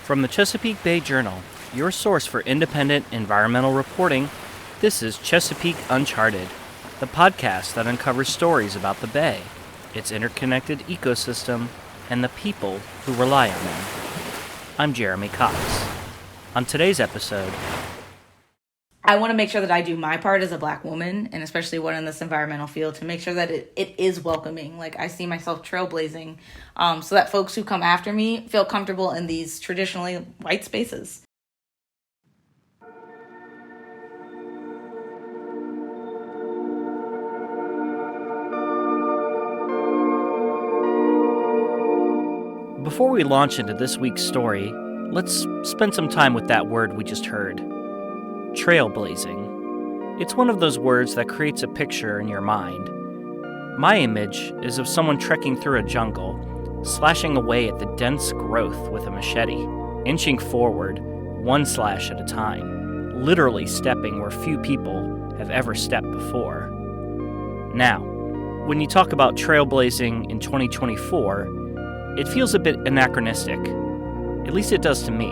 From the Chesapeake Bay Journal, your source for independent environmental reporting, this is Chesapeake Uncharted, the podcast that uncovers stories about the Bay, its interconnected ecosystem, and the people who rely on them. I'm Jeremy Cox. On today's episode, I want to make sure that I do my part as a Black woman, and especially one in this environmental field, to make sure that it is welcoming. Like, I see myself trailblazing, so that folks who come after me feel comfortable in these traditionally white spaces. before we launch into this week's story, let's spend some time with that word we just heard. Trailblazing. It's one of those words that creates a picture in your mind. My image is of someone trekking through a jungle, slashing away at the dense growth with a machete, inching forward, one slash at a time, literally stepping where few people have ever stepped before. Now, when you talk about trailblazing in 2024, it feels a bit anachronistic. At least it does to me.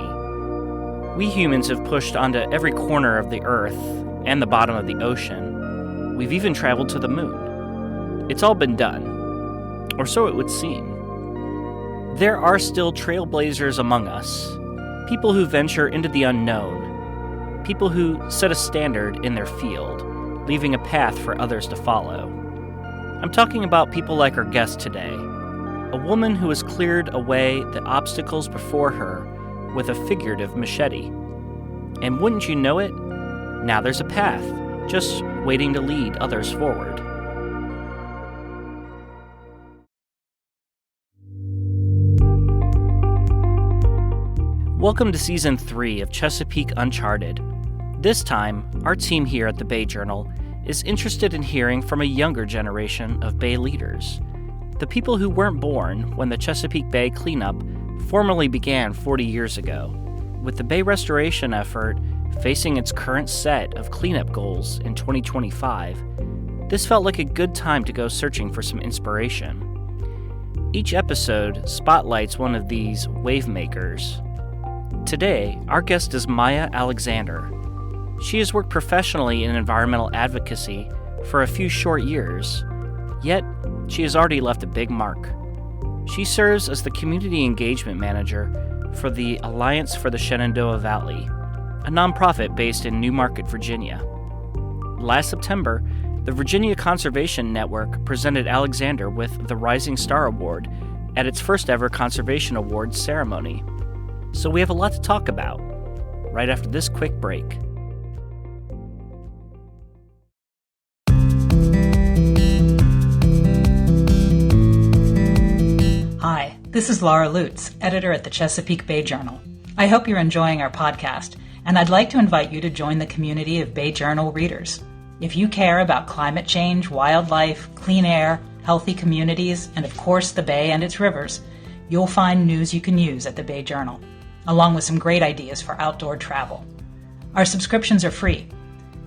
We humans have pushed onto every corner of the Earth and the bottom of the ocean. We've even traveled to the moon. It's all been done. Or so it would seem. There are still trailblazers among us. People who venture into the unknown. People who set a standard in their field, leaving a path for others to follow. I'm talking about people like our guest today. A woman who has cleared away the obstacles before her with a figurative machete. And wouldn't you know it, now there's a path, just waiting to lead others forward. Welcome to Season 3 of Chesapeake Uncharted. This time, our team here at the Bay Journal is interested in hearing from a younger generation of Bay leaders. The people who weren't born when the Chesapeake Bay cleanup formally began 40 years ago. With the Bay restoration effort facing its current set of cleanup goals in 2025, this felt like a good time to go searching for some inspiration. Each episode spotlights one of these wave makers. Today, our guest is Maya Alexander. She has worked professionally in environmental advocacy for a few short years, yet she has already left a big mark. She serves as the Community Engagement Manager for the Alliance for the Shenandoah Valley, a nonprofit based in Newmarket, Virginia. Last September, the Virginia Conservation Network presented Alexander with the Rising Star Award at its first ever Conservation Awards ceremony. So we have a lot to talk about, right after this quick break. Hi, this is Laura Lutz, editor at the Chesapeake Bay Journal. I hope you're enjoying our podcast, and I'd like to invite you to join the community of Bay Journal readers. If you care about climate change, wildlife, clean air, healthy communities, and of course the Bay and its rivers, you'll find news you can use at the Bay Journal, along with some great ideas for outdoor travel. Our subscriptions are free.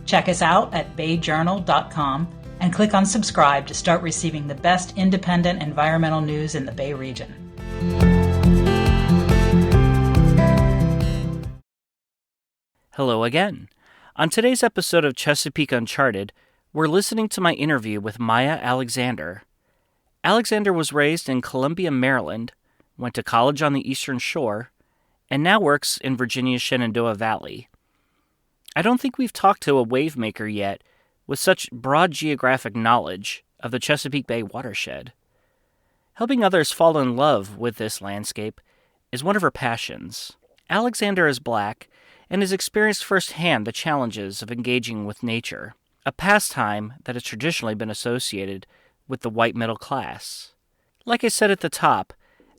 Check us out at bayjournal.com and click on subscribe to start receiving the best independent environmental news in the Bay region. Hello again. On today's episode of Chesapeake Uncharted, we're listening to my interview with Maya Alexander. Alexander was raised in Columbia, Maryland, went to college on the Eastern Shore, and now works in Virginia's Shenandoah Valley. I don't think we've talked to a wave maker yet with such broad geographic knowledge of the Chesapeake Bay watershed. Helping others fall in love with this landscape is one of her passions. Alexander is Black and has experienced firsthand the challenges of engaging with nature, a pastime that has traditionally been associated with the white middle class. Like I said at the top,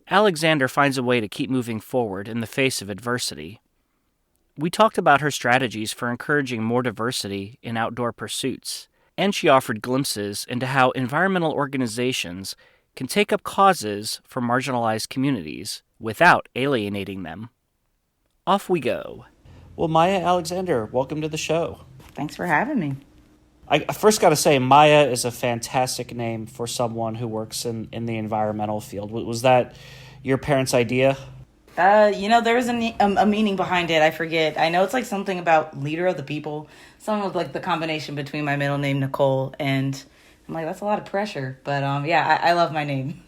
Alexander finds a way to keep moving forward in the face of adversity. We talked about her strategies for encouraging more diversity in outdoor pursuits, and she offered glimpses into how environmental organizations can take up causes for marginalized communities without alienating them. Off we go. Well, Maya Alexander, welcome to the show. Thanks for having me. I first got to say, Maya is a fantastic name for someone who works in the environmental field. Was that your parents' idea? There was a meaning behind it. I forget. I know it's like something about leader of the people. Some of like the combination between my middle name Nicole and I'm like that's a lot of pressure. But I love my name.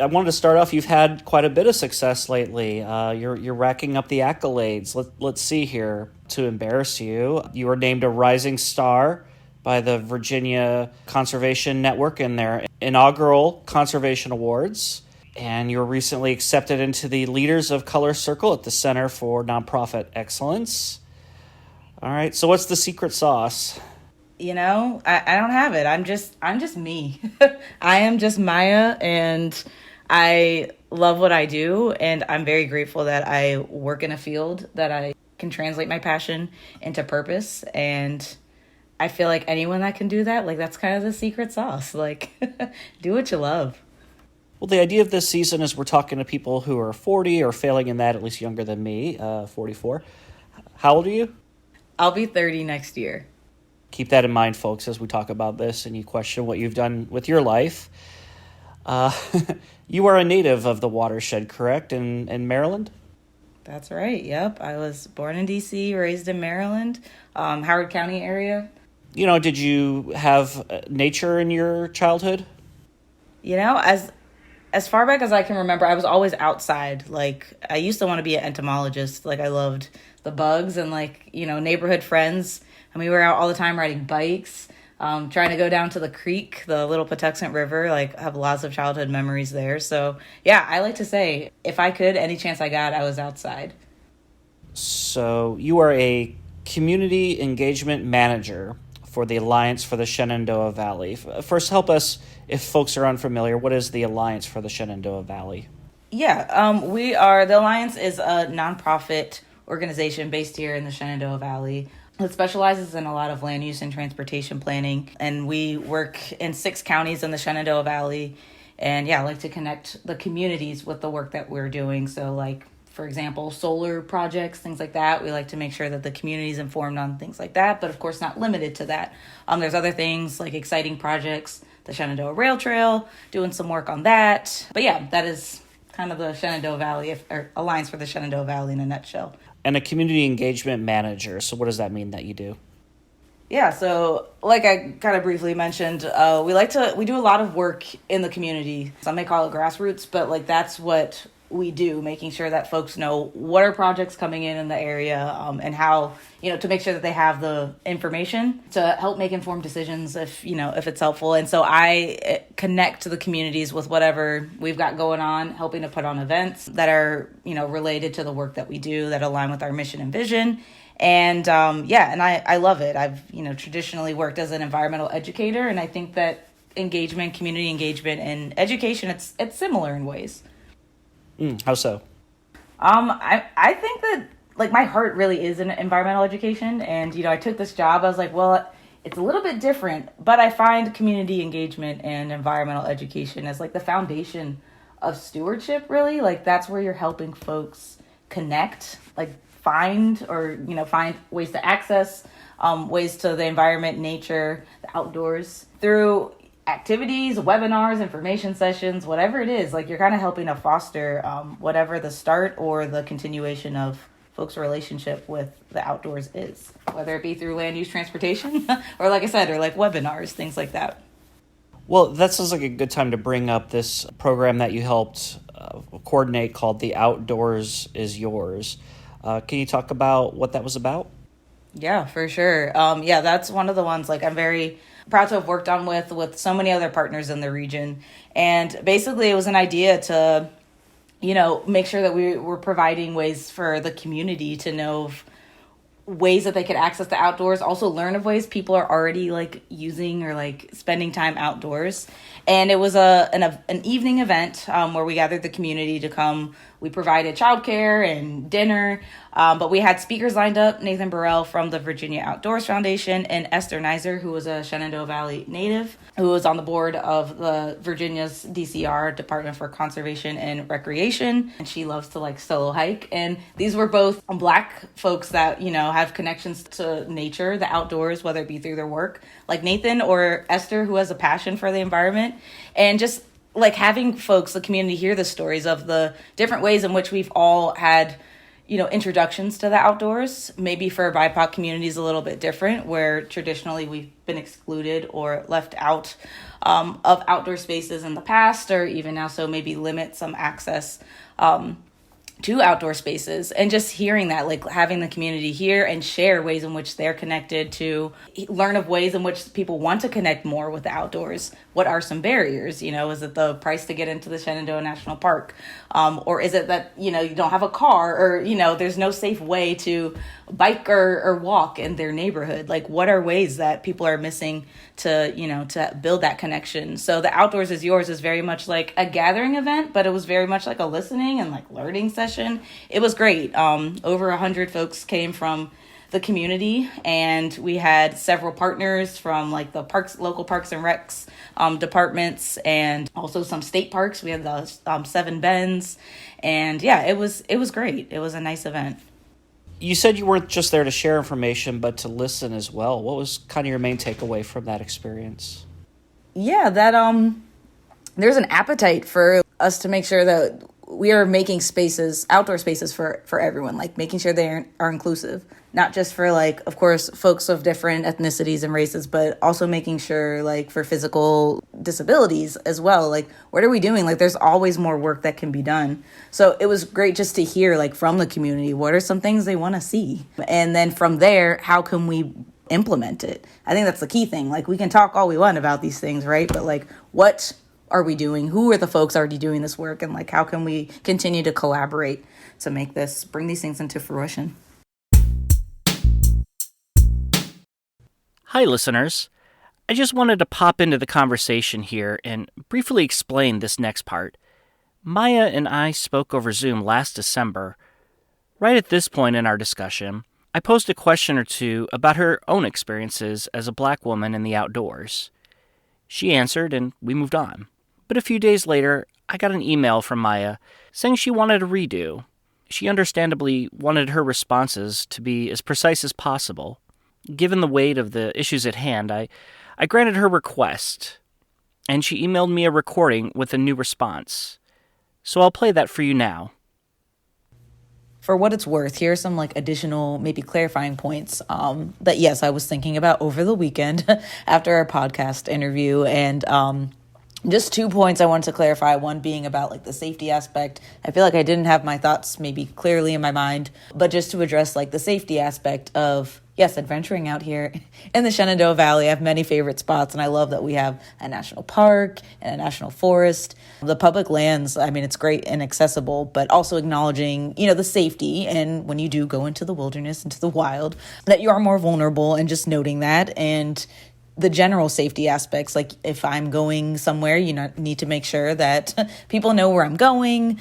I wanted to start off. You've had quite a bit of success lately. You're racking up the accolades. Let's see here. To embarrass you, you were named a Rising Star by the Virginia Conservation Network in their inaugural Conservation Awards. And you were recently accepted into the Leaders of Color Circle at the Center for Nonprofit Excellence. All right, so what's the secret sauce? I don't have it. I'm just me. I am just Maya, and I love what I do, and I'm very grateful that I work in a field that I can translate my passion into purpose, and I feel like anyone that can do that, like that's kind of the secret sauce. Like, do what you love. Well, the idea of this season is we're talking to people who are 40 or failing in that, at least younger than me, 44. How old are you? I'll be 30 next year. Keep that in mind, folks, as we talk about this and you question what you've done with your life. You are a native of the watershed, correct, in Maryland? That's right, yep. I was born in D.C., raised in Maryland, Howard County area. Did you have nature in your childhood? As far back as I can remember, I was always outside. Like, I used to want to be an entomologist. Like, I loved the bugs and, neighborhood friends. And we were out all the time riding bikes, trying to go down to the creek, the Little Patuxent River. Like, I have lots of childhood memories there. So, yeah, I like to say, if I could, any chance I got, I was outside. So, you are a community engagement manager for the Alliance for the Shenandoah Valley. First, help us, if folks are unfamiliar, what is the Alliance for the Shenandoah Valley? Yeah, the Alliance is a nonprofit organization based here in the Shenandoah Valley. It specializes in a lot of land use and transportation planning, and we work in 6 counties in the Shenandoah Valley. And I like to connect the communities with the work that we're doing. So, like, for example, solar projects, things like that. We like to make sure that the community is informed on things like that, but of course not limited to that. There's other things like exciting projects, the Shenandoah Rail Trail, doing some work on that. But that is kind of the Shenandoah Valley, or Alliance for the Shenandoah Valley in a nutshell. And a community engagement manager. So what does that mean that you do? Yeah, so like I kind of briefly mentioned, we do a lot of work in the community. Some may call it grassroots, but like that's what we do, making sure that folks know what are projects coming in the area, and how, to make sure that they have the information to help make informed decisions if it's helpful. And so I connect to the communities with whatever we've got going on, helping to put on events that are, related to the work that we do, that align with our mission and vision. And and I love it. I've, traditionally worked as an environmental educator, and I think that engagement, community engagement, and education, it's similar in ways. How so? I think that like my heart really is in environmental education, and I took this job. I was like, well, it's a little bit different, but I find community engagement and environmental education as like the foundation of stewardship. Really, like that's where you're helping folks connect, like find ways to access, ways to the environment, nature, the outdoors through activities, webinars, information sessions, whatever it is. Like you're kind of helping to foster whatever the start or the continuation of folks' relationship with the outdoors is, whether it be through land use transportation or like I said, or like webinars, things like that. Well, that sounds like a good time to bring up this program that you helped coordinate called The Outdoors is Yours. Can you talk about what that was about? Yeah, for sure. That's one of the ones like I'm very proud to have worked on with so many other partners in the region. And basically it was an idea to, make sure that we were providing ways for the community to know of ways that they could access the outdoors, also learn of ways people are already like using or like spending time outdoors. And it was an evening event where we gathered the community to come. We provided childcare and dinner, but we had speakers lined up: Nathan Burrell from the Virginia Outdoors Foundation and Esther Nizer, who was a Shenandoah Valley native, who was on the board of the Virginia's DCR, Department for Conservation and Recreation. And she loves to like solo hike. And these were both Black folks that, have connections to nature, the outdoors, whether it be through their work, like Nathan, or Esther, who has a passion for the environment. And just like having folks, the community, hear the stories of the different ways in which we've all had, introductions to the outdoors. Maybe for BIPOC communities a little bit different, where traditionally we've been excluded or left out of outdoor spaces in the past, or even now, so maybe limit some access to outdoor spaces. And just hearing that, like having the community hear and share ways in which they're connected, to learn of ways in which people want to connect more with the outdoors. What are some barriers? Is it the price to get into the Shenandoah National Park? Or is it that, you don't have a car, or, there's no safe way to bike or walk in their neighborhood? Like, what are ways that people are missing to, to build that connection? So the Outdoors is Yours is very much like a gathering event, but it was very much like a listening and like learning session. It was great. Over 100 folks came from the community, and we had several partners from like the local parks and recs departments, and also some state parks. We had the 7 Bends, and yeah, it was great. It was a nice event. You said you weren't just there to share information, but to listen as well. What was kind of your main takeaway from that experience? Yeah, that there's an appetite for us to make sure that we are making spaces, outdoor spaces for everyone, like making sure they are inclusive, not just for like, of course, folks of different ethnicities and races, but also making sure like for physical disabilities as well. Like, what are we doing? Like, there's always more work that can be done. So it was great just to hear like from the community, what are some things they want to see? And then from there, how can we implement it? I think that's the key thing. Like, we can talk all we want about these things, right? But like, what are we doing? Who are the folks already doing this work? And like, how can we continue to collaborate to bring these things into fruition? Hi, listeners. I just wanted to pop into the conversation here and briefly explain this next part. Maya and I spoke over Zoom last December. Right at this point in our discussion, I posed a question or two about her own experiences as a Black woman in the outdoors. She answered, and we moved on. But a few days later, I got an email from Maya saying she wanted a redo. She understandably wanted her responses to be as precise as possible. Given the weight of the issues at hand, I granted her request, and she emailed me a recording with a new response. So I'll play that for you now. For what it's worth, here are some like additional, maybe clarifying points that, yes, I was thinking about over the weekend after our podcast interview. And just 2 points I wanted to clarify. One being about like the safety aspect. I feel like I didn't have my thoughts maybe clearly in my mind, but just to address like the safety aspect of, yes, adventuring out here in the Shenandoah Valley. I have many favorite spots, and I love that we have a national park and a national forest. The public lands, I mean, it's great and accessible, but also acknowledging, the safety. And when you do go into the wilderness, into the wild, that you are more vulnerable, and just noting that. And the general safety aspects, like if I'm going somewhere, need to make sure that people know where I'm going.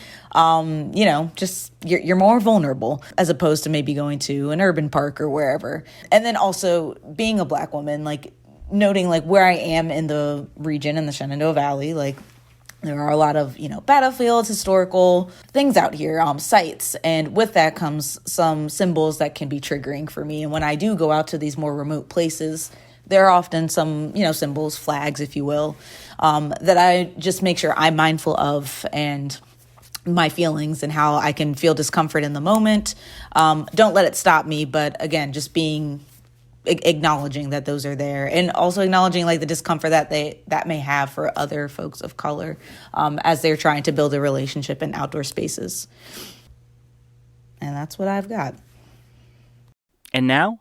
Just you're more vulnerable as opposed to maybe going to an urban park or wherever. And then also being a Black woman, like noting like where I am in the region in the Shenandoah Valley, like there are a lot of, battlefields, historical things out here, sites. And with that comes some symbols that can be triggering for me. And when I do go out to these more remote places, there are often some, symbols, flags, if you will, that I just make sure I'm mindful of, and my feelings and how I can feel discomfort in the moment. Don't let it stop me. But again, just acknowledging that those are there, and also acknowledging like the discomfort that may have for other folks of color as they're trying to build a relationship in outdoor spaces. And that's what I've got. And now,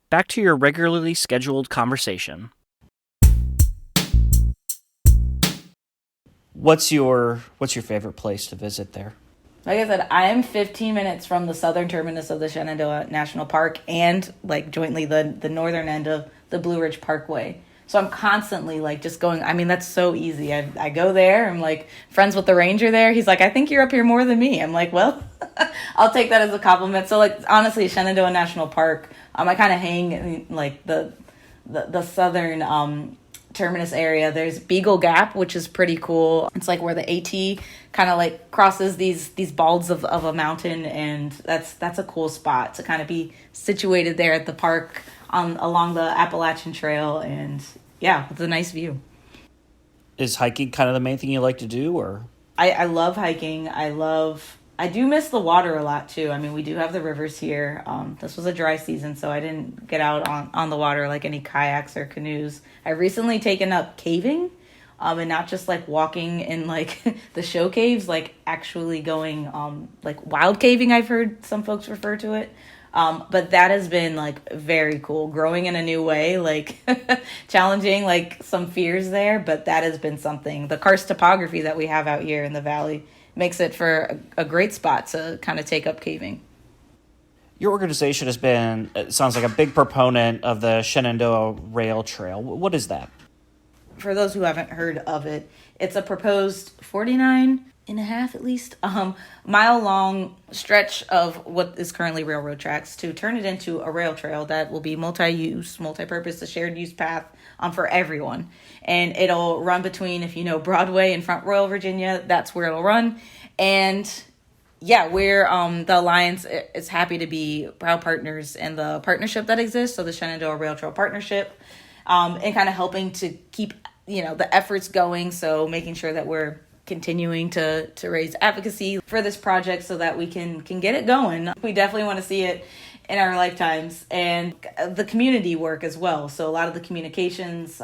back to your regularly scheduled conversation. What's your favorite place to visit there? Like I said, I am 15 minutes from the southern terminus of the Shenandoah National Park, and like jointly the northern end of the Blue Ridge Parkway. So I'm constantly like just going, I mean, that's so easy. I go there, I'm like friends with the ranger there. He's like, I think you're up here more than me. I'm like, well, I'll take that as a compliment. So like, honestly, Shenandoah National Park, I kind of hang in like the southern terminus area. There's Beagle Gap, which is pretty cool. It's like where the AT kind of like crosses these balds of a mountain, and that's a cool spot to kind of be situated there at the park along the Appalachian Trail, and yeah, it's a nice view. Is hiking kind of the main thing you like to do, or? I love hiking. I do miss the water a lot too. I mean, we do have the rivers here. This was a dry season, so I didn't get out on the water like any kayaks or canoes. I recently taken up caving, and not just like walking in like the show caves, like actually going like wild caving. I've heard some folks refer to it. But that has been like very cool, growing in a new way, like challenging like some fears there. But that has been something. The karst topography that we have out here in the valley makes it for a great spot to kind of take up caving. Your organization has been, it sounds like, a big proponent of the Shenandoah Rail Trail. What is that? For those who haven't heard of it, it's a proposed 49 and a half at least mile long stretch of what is currently railroad tracks to turn it into a rail trail that will be multi-use, multi-purpose, a shared use path for everyone. And it'll run between, if you know Broadway and Front Royal, Virginia, that's where it'll run. And yeah, we're the Alliance is happy to be proud partners in the partnership that exists, so the Shenandoah Rail Trail Partnership, and kind of helping to keep the efforts going, so making sure that we're continuing to raise advocacy for this project so that we can get it going. We definitely want to see it in our lifetimes, and the community work as well. So a lot of the communications,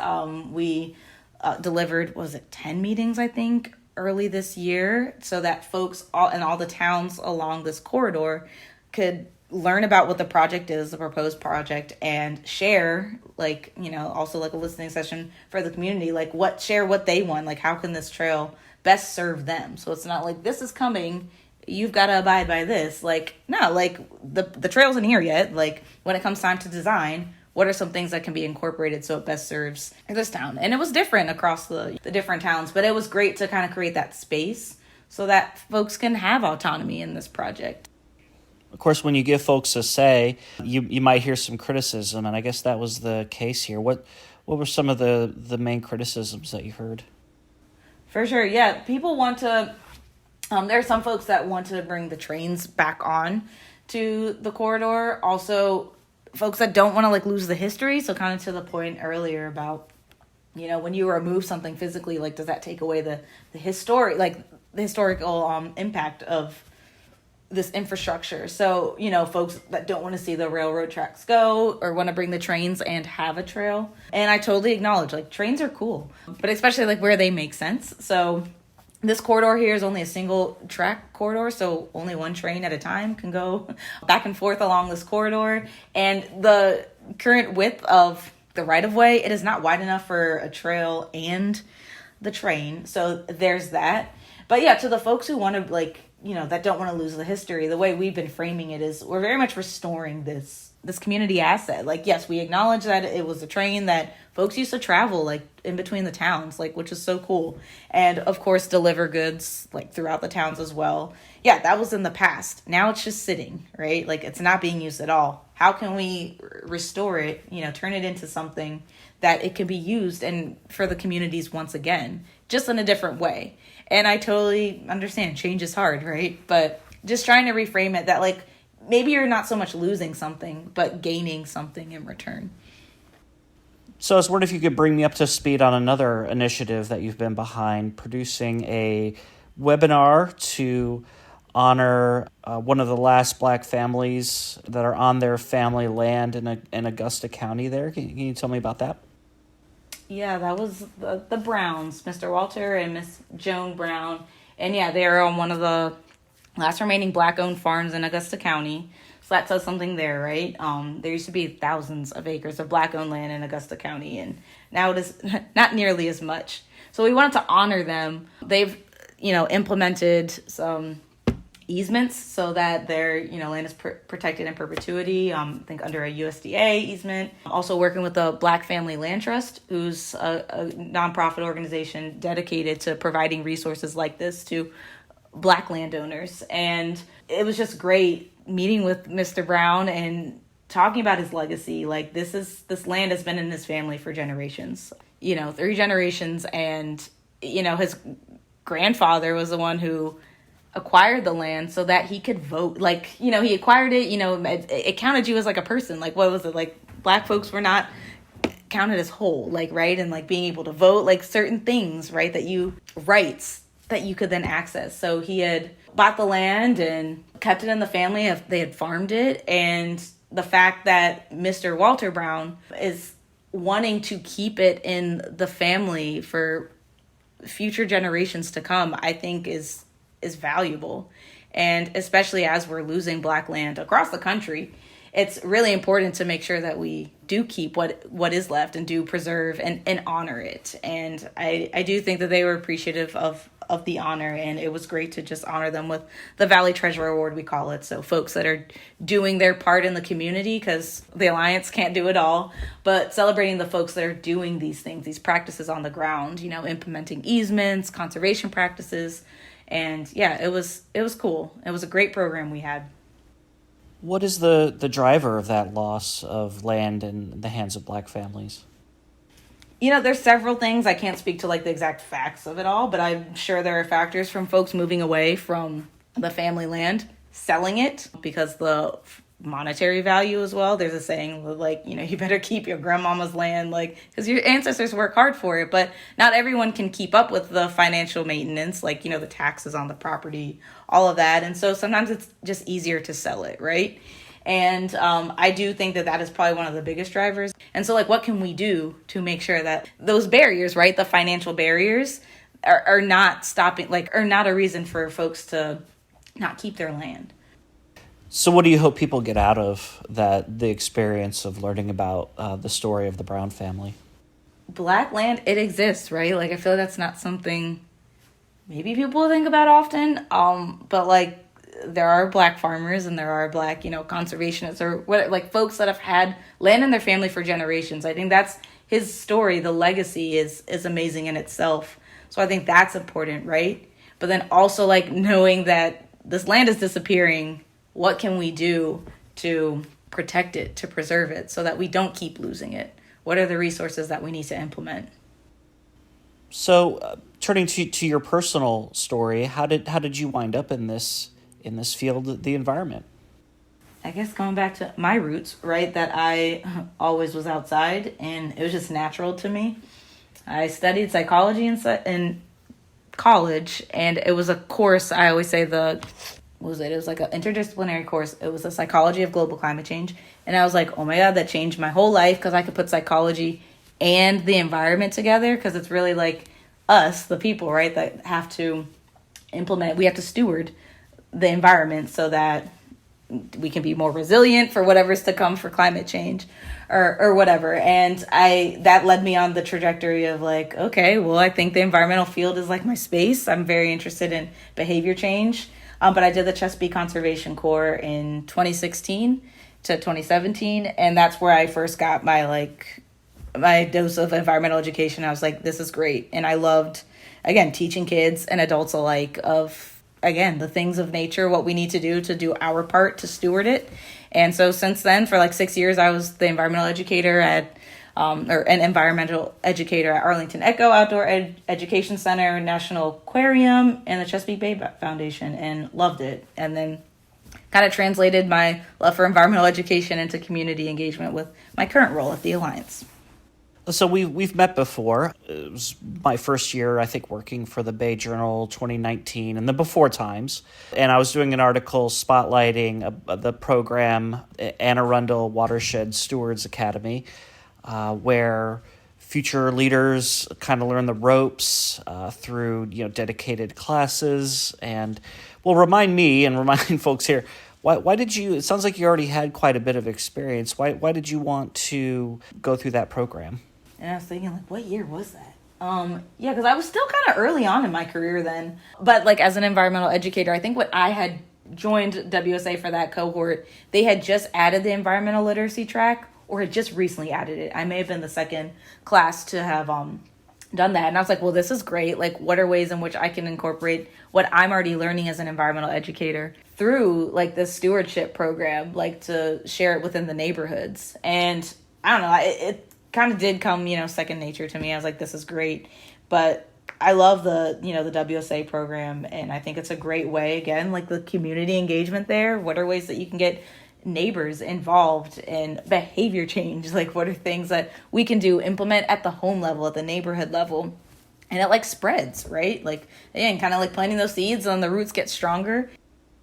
we delivered, 10 meetings, I think, early this year, so that folks in all the towns along this corridor could learn about what the project is, the proposed project, and share, also like a listening session for the community, share what they want, like how can this trail best serve them. So it's not like this is coming, you've got to abide by this. The trail's in here yet. When it comes time to design, what are some things that can be incorporated so it best serves this town? And it was different across the different towns, but it was great to kind of create that space so that folks can have autonomy in this project. Of course, when you give folks a say, you might hear some criticism, and I guess that was the case here. What were some of the main criticisms that you heard? For sure, yeah. People want to, there are some folks that want to bring the trains back on to the corridor. Also, folks that don't want to lose the history. So kind of to the point earlier about, when you remove something physically, does that take away the historical impact of this infrastructure? So, folks that don't want to see the railroad tracks go or want to bring the trains and have a trail. And I totally acknowledge, trains are cool, but especially where they make sense. So this corridor here is only a single track corridor, so only one train at a time can go back and forth along this corridor. And the current width of the right-of-way, it is not wide enough for a trail and the train. So there's that. But yeah, to the folks who want to that don't want to lose the history, the way we've been framing it is we're very much restoring this community asset. Yes, we acknowledge that it was a train that folks used to travel in between the towns, which is so cool. And of course, deliver goods throughout the towns as well. Yeah, that was in the past. Now it's just sitting, right? It's not being used at all. How can we restore it, turn it into something that it can be used and for the communities once again, just in a different way? And I totally understand change is hard, right? But just trying to reframe it that maybe you're not so much losing something, but gaining something in return. So I was wondering if you could bring me up to speed on another initiative that you've been behind, producing a webinar to honor one of the last Black families that are on their family land in Augusta County there. Can you tell me about that? Yeah, that was the Browns, Mr. Walter and Miss Joan Brown. And yeah, they're on one of the last remaining Black-owned farms in Augusta County. So that says something there, right? There used to be thousands of acres of Black-owned land in Augusta County, and now it is not nearly as much. So we wanted to honor them. They've, implemented some easements so that their land is protected in perpetuity, I think under a USDA easement. Also working with the Black Family Land Trust, who's a nonprofit organization dedicated to providing resources like this to Black landowners. And it was just great meeting with Mr. Brown and talking about his legacy. This land has been in his family for generations, 3 generations. And his grandfather was the one who acquired the land so that he could vote. He acquired it, it counted you as a person. What was it? Black folks were not counted as whole, like, right? And like being able to vote, like certain things, right? Rights that you could then access. So he had bought the land and kept it in the family. They had farmed it. And the fact that Mr. Walter Brown is wanting to keep it in the family for future generations to come, I think is valuable. And especially as we're losing Black land across the country, it's really important to make sure that we do keep what is left and do preserve and honor it. And I do think that they were appreciative of the honor, and it was great to just honor them with the Valley Treasure Award, we call it. So folks that are doing their part in the community, because the Alliance can't do it all, but celebrating the folks that are doing these things, these practices on the ground, implementing easements, conservation practices. And yeah, it was cool. It was a great program we had. What is the driver of that loss of land in the hands of Black families? There's several things. I can't speak to like the exact facts of it all, but I'm sure there are factors from folks moving away from the family land, selling it because the monetary value as well. There's a saying like, you better keep your grandmama's land, like, because your ancestors work hard for it, but not everyone can keep up with the financial maintenance, like, the taxes on the property, all of that. And so sometimes it's just easier to sell it, right? And I do think that is probably one of the biggest drivers. And so, like, what can we do to make sure that those barriers, right, the financial barriers are not stopping, like, are not a reason for folks to not keep their land? So what do you hope people get out of the experience of learning about the story of the Brown family? Black land, it exists, right? Like, I feel that's not something maybe people think about often, but, like, there are Black farmers and there are Black, conservationists or what, like folks that have had land in their family for generations. I think that's his story. The legacy is amazing in itself. So I think that's important, right? But then also like knowing that this land is disappearing, what can we do to protect it, to preserve it so that we don't keep losing it? What are the resources that we need to implement? So turning to your personal story, how did you wind up in this field, the environment? I guess going back to my roots, right, that I always was outside and it was just natural to me. I studied psychology in college, and it was a course, I always say it was like an interdisciplinary course. It was the psychology of global climate change. And I was like, oh my God, that changed my whole life because I could put psychology and the environment together, because it's really like us, the people, right, that have to implement, we have to steward the environment so that we can be more resilient for whatever's to come for climate change or whatever. And that led me on the trajectory of like, okay, well, I think the environmental field is like my space. I'm very interested in behavior change. But I did the Chesapeake Conservation Corps in 2016 to 2017. And that's where I first got my dose of environmental education. I was like, this is great. And I loved, again, teaching kids and adults alike of, again, the things of nature, what we need to do our part to steward it. And so since then, for like 6 years, I was the environmental educator or an environmental educator at Arlington Echo Outdoor Education Center, National Aquarium, and the Chesapeake Bay Foundation, and loved it. And then kind of translated my love for environmental education into community engagement with my current role at the Alliance. So we've met before. It was my first year, I think, working for the Bay Journal 2019 and the before times. And I was doing an article spotlighting the program Anne Arundel Watershed Stewards Academy, where future leaders kind of learn the ropes through dedicated classes. And remind me and remind folks here, why did you? It sounds like you already had quite a bit of experience. Why did you want to go through that program? And I was thinking, like, what year was that? Yeah, because I was still kind of early on in my career then. But, like, as an environmental educator, I think what I had joined WSA for that cohort, they had just added the environmental literacy track, or had just recently added it. I may have been the second class to have done that. And I was like, well, this is great. Like, what are ways in which I can incorporate what I'm already learning as an environmental educator through, like, this stewardship program, like, to share it within the neighborhoods? And I don't know, it kind of did come, second nature to me. I was like, this is great. But I love the WSA program, and I think it's a great way, again, like the community engagement there. What are ways that you can get neighbors involved in behavior change. Like, what are things that we can do, implement at the home level, at the neighborhood level, and it like spreads, right? Like, again, kind of like planting those seeds and the roots get stronger.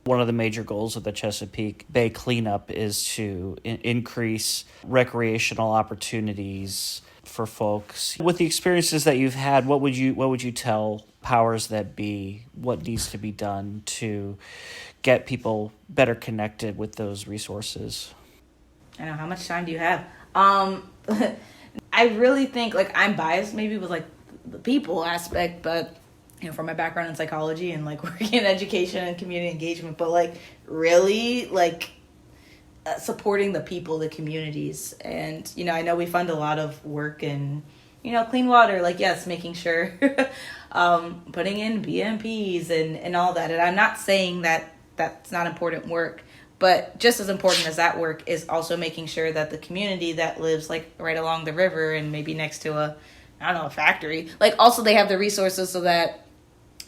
One of the major goals of the Chesapeake Bay cleanup is to increase recreational opportunities for folks. With the experiences that you've had, what would you tell powers that be? What needs to be done to get people better connected with those resources? I know, how much time do you have? I really think, like, I'm biased maybe with like the people aspect, but from my background in psychology and like working in education and community engagement, but like really like supporting the people, the communities. And, I know we fund a lot of work in, clean water, like, yes, making sure, putting in BMPs and all that. And I'm not saying that that's not important work, but just as important as that work is also making sure that the community that lives like right along the river and maybe next to a factory, like also they have the resources so that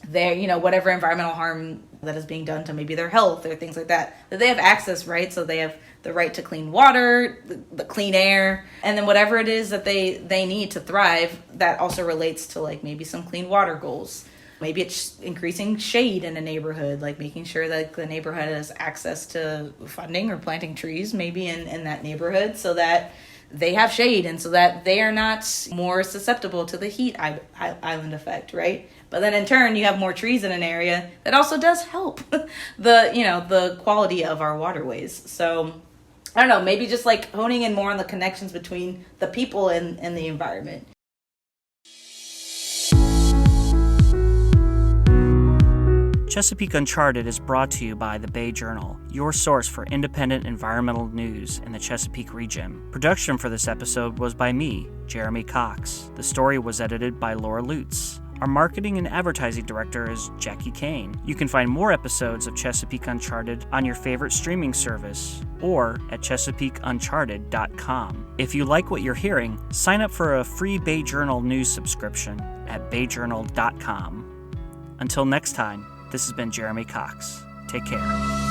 they're, whatever environmental harm that is being done to maybe their health or things like that they have access, right? So they have the right to clean water, the clean air, and then whatever it is that they need to thrive, that also relates to like maybe some clean water goals. Maybe it's increasing shade in a neighborhood, like making sure that the neighborhood has access to funding or planting trees maybe in that neighborhood so that they have shade and so that they are not more susceptible to the heat island effect, right? But then in turn, you have more trees in an area that also does help the quality of our waterways. So I don't know, maybe just like honing in more on the connections between the people and the environment. Chesapeake Uncharted is brought to you by the Bay Journal, your source for independent environmental news in the Chesapeake region. Production for this episode was by me, Jeremy Cox. The story was edited by Laura Lutz. Our marketing and advertising director is Jackie Kane. You can find more episodes of Chesapeake Uncharted on your favorite streaming service or at ChesapeakeUncharted.com. If you like what you're hearing, sign up for a free Bay Journal news subscription at BayJournal.com. Until next time, this has been Jeremy Cox. Take care.